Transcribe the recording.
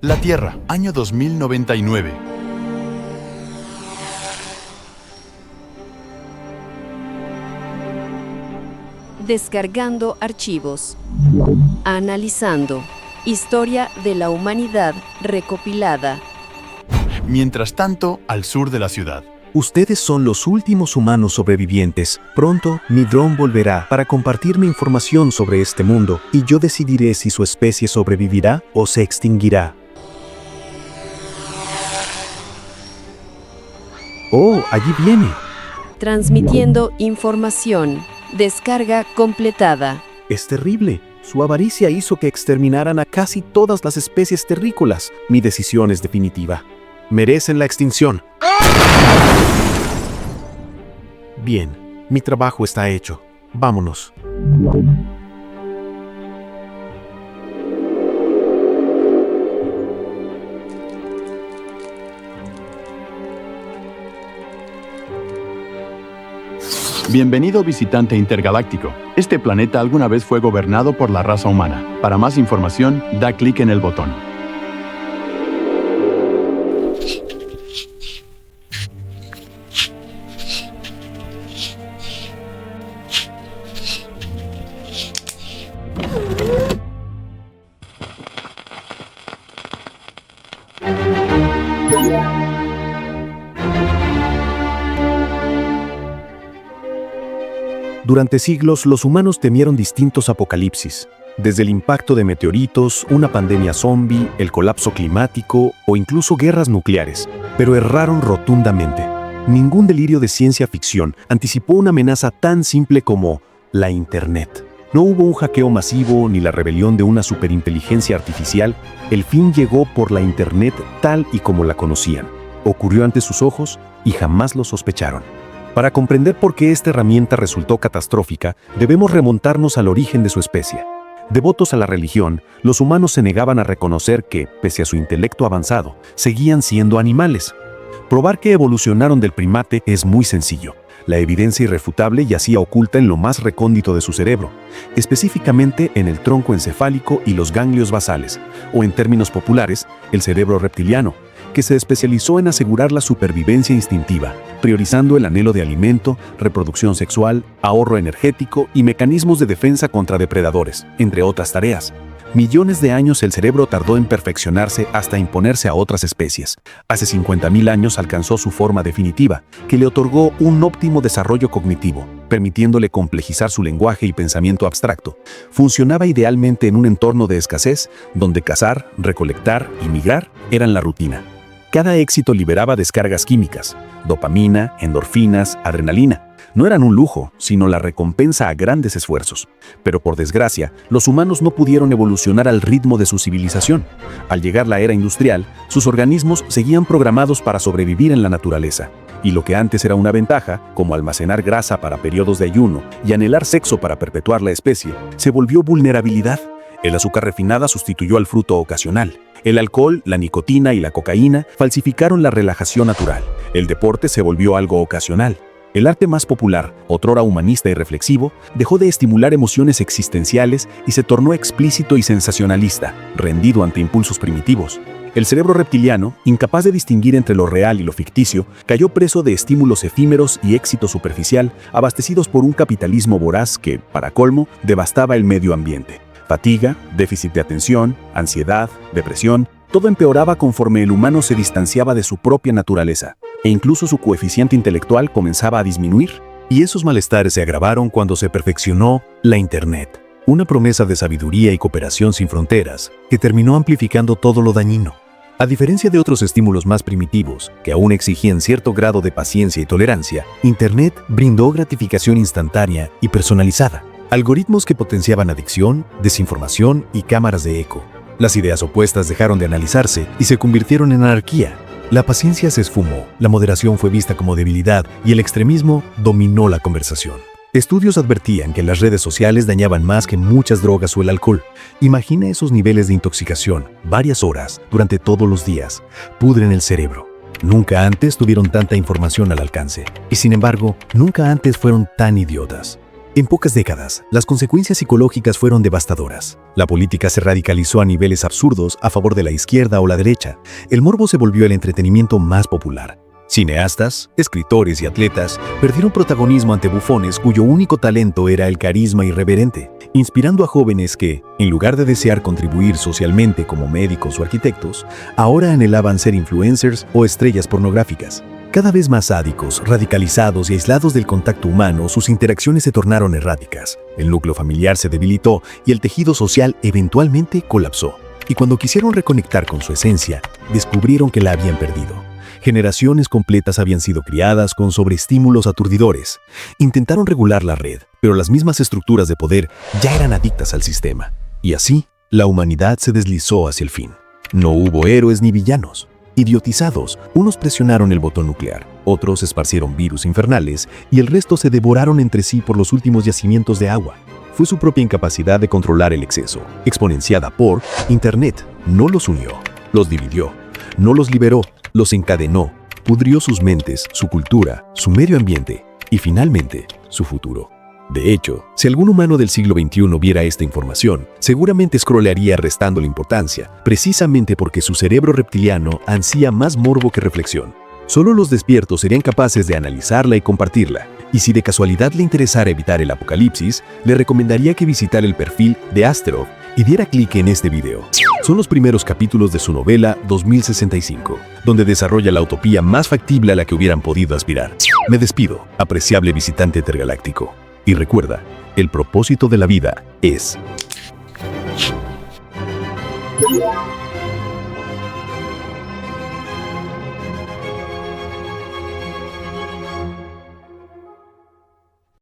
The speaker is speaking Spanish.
La Tierra, año 2099. Descargando archivos. Analizando. Historia de la humanidad recopilada. Mientras tanto, al sur de la ciudad. Ustedes son los últimos humanos sobrevivientes. Pronto, mi dron volverá para compartirme información sobre este mundo y yo decidiré si su especie sobrevivirá o se extinguirá. ¡Oh, allí viene! Transmitiendo información. Descarga completada. Es terrible. Su avaricia hizo que exterminaran a casi todas las especies terrícolas. Mi decisión es definitiva. Merecen la extinción. Bien, mi trabajo está hecho. Vámonos. Bienvenido visitante intergaláctico. Este planeta alguna vez fue gobernado por la raza humana. Para más información, da clic en el botón. Durante siglos, los humanos temieron distintos apocalipsis, desde el impacto de meteoritos, una pandemia zombie, el colapso climático o incluso guerras nucleares, pero erraron rotundamente. Ningún delirio de ciencia ficción anticipó una amenaza tan simple como la Internet. No hubo un hackeo masivo ni la rebelión de una superinteligencia artificial. El fin llegó por la Internet tal y como la conocían. Ocurrió ante sus ojos y jamás lo sospecharon. Para comprender por qué esta herramienta resultó catastrófica, debemos remontarnos al origen de su especie. Devotos a la religión, los humanos se negaban a reconocer que, pese a su intelecto avanzado, seguían siendo animales. Probar que evolucionaron del primate es muy sencillo. La evidencia irrefutable yacía oculta en lo más recóndito de su cerebro, específicamente en el tronco encefálico y los ganglios basales, o en términos populares, el cerebro reptiliano, que se especializó en asegurar la supervivencia instintiva, priorizando el anhelo de alimento, reproducción sexual, ahorro energético y mecanismos de defensa contra depredadores, entre otras tareas. Millones de años el cerebro tardó en perfeccionarse hasta imponerse a otras especies. Hace 50.000 años alcanzó su forma definitiva, que le otorgó un óptimo desarrollo cognitivo, permitiéndole complejizar su lenguaje y pensamiento abstracto. Funcionaba idealmente en un entorno de escasez, donde cazar, recolectar y migrar eran la rutina. Cada éxito liberaba descargas químicas, dopamina, endorfinas, adrenalina. No eran un lujo, sino la recompensa a grandes esfuerzos. Pero por desgracia, los humanos no pudieron evolucionar al ritmo de su civilización. Al llegar la era industrial, sus organismos seguían programados para sobrevivir en la naturaleza. Y lo que antes era una ventaja, como almacenar grasa para periodos de ayuno y anhelar sexo para perpetuar la especie, se volvió vulnerabilidad. El azúcar refinada sustituyó al fruto ocasional. El alcohol, la nicotina y la cocaína falsificaron la relajación natural. El deporte se volvió algo ocasional. El arte más popular, otrora humanista y reflexivo, dejó de estimular emociones existenciales y se tornó explícito y sensacionalista, rendido ante impulsos primitivos. El cerebro reptiliano, incapaz de distinguir entre lo real y lo ficticio, cayó preso de estímulos efímeros y éxito superficial, abastecidos por un capitalismo voraz que, para colmo, devastaba el medio ambiente. Fatiga, déficit de atención, ansiedad, depresión, todo empeoraba conforme el humano se distanciaba de su propia naturaleza, e incluso su coeficiente intelectual comenzaba a disminuir. Y esos malestares se agravaron cuando se perfeccionó la Internet, una promesa de sabiduría y cooperación sin fronteras, que terminó amplificando todo lo dañino. A diferencia de otros estímulos más primitivos, que aún exigían cierto grado de paciencia y tolerancia, Internet brindó gratificación instantánea y personalizada. Algoritmos que potenciaban adicción, desinformación y cámaras de eco. Las ideas opuestas dejaron de analizarse y se convirtieron en anarquía. La paciencia se esfumó, la moderación fue vista como debilidad y el extremismo dominó la conversación. Estudios advertían que las redes sociales dañaban más que muchas drogas o el alcohol. Imagina esos niveles de intoxicación, varias horas, durante todos los días. Pudren el cerebro. Nunca antes tuvieron tanta información al alcance. Y sin embargo, nunca antes fueron tan idiotas. En pocas décadas, las consecuencias psicológicas fueron devastadoras. La política se radicalizó a niveles absurdos a favor de la izquierda o la derecha. El morbo se volvió el entretenimiento más popular. Cineastas, escritores y atletas perdieron protagonismo ante bufones cuyo único talento era el carisma irreverente, inspirando a jóvenes que, en lugar de desear contribuir socialmente como médicos o arquitectos, ahora anhelaban ser influencers o estrellas pornográficas. Cada vez más sádicos, radicalizados y aislados del contacto humano, sus interacciones se tornaron erráticas. El núcleo familiar se debilitó y el tejido social eventualmente colapsó. Y cuando quisieron reconectar con su esencia, descubrieron que la habían perdido. Generaciones completas habían sido criadas con sobreestímulos aturdidores. Intentaron regular la red, pero las mismas estructuras de poder ya eran adictas al sistema. Y así, la humanidad se deslizó hacia el fin. No hubo héroes ni villanos. Idiotizados, unos presionaron el botón nuclear, otros esparcieron virus infernales y el resto se devoraron entre sí por los últimos yacimientos de agua. Fue su propia incapacidad de controlar el exceso, exponenciada por Internet. No los unió, los dividió, no los liberó, los encadenó, pudrió sus mentes, su cultura, su medio ambiente y finalmente su futuro. De hecho, si algún humano del siglo XXI viera esta información, seguramente scrollearía restando la importancia, precisamente porque su cerebro reptiliano ansía más morbo que reflexión. Solo los despiertos serían capaces de analizarla y compartirla, y si de casualidad le interesara evitar el apocalipsis, le recomendaría que visitara el perfil de Asterov y diera clic en este video. Son los primeros capítulos de su novela 2065, donde desarrolla la utopía más factible a la que hubieran podido aspirar. Me despido, apreciable visitante intergaláctico. Y recuerda, el propósito de la vida es...